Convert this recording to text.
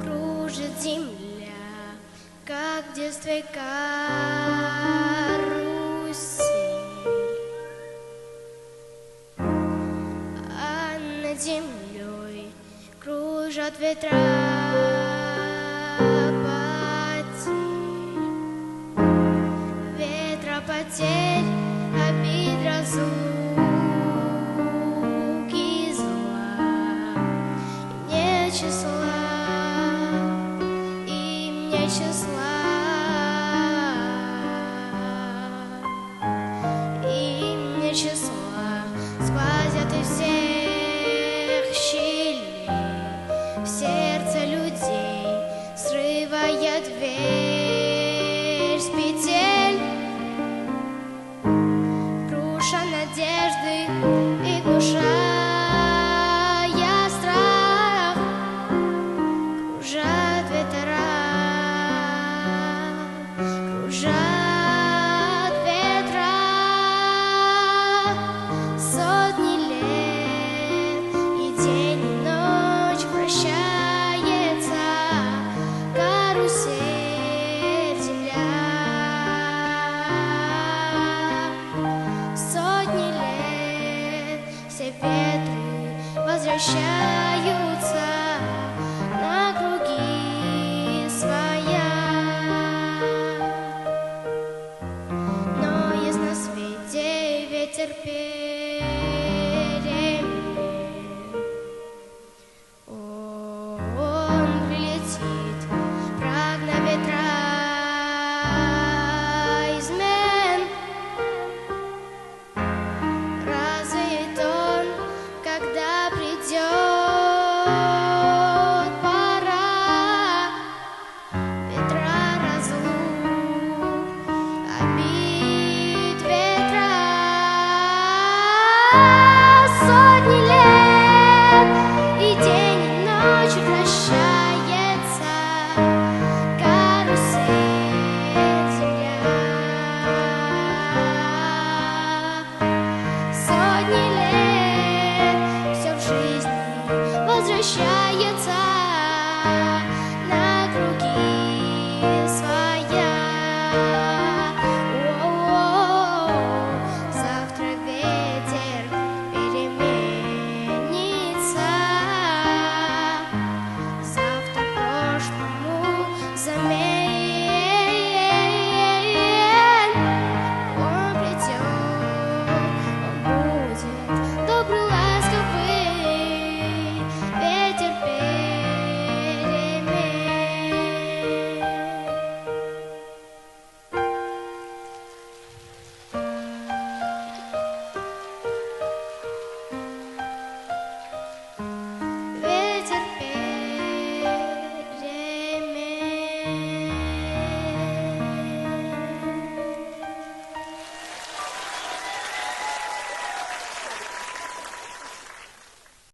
Кружит земля, как в детстве карусель, а над землей кружат ветра потерь, ветра потерь, обид, разлуки, зла, и нет числа, и нет числа, и нет числа, сквозят из всех щелей в сердце людей, срывая дверь с петель, круша надежды и глушая страх, кружат ветра, кружат ветра. Сотни лет, и день, и ночь вращается карусель, земля. Сотни лет, все ветры возвращаются на круги своя. Но есть на свете ветер перемен. Он прилетит, прогнав ветра измен. Развеет он, когда придет пора, ветра разлук, обид, ветра. Сотни лет, и день, и ночь вращается карусель, земля. Сотни лет, все в жизни возвращается на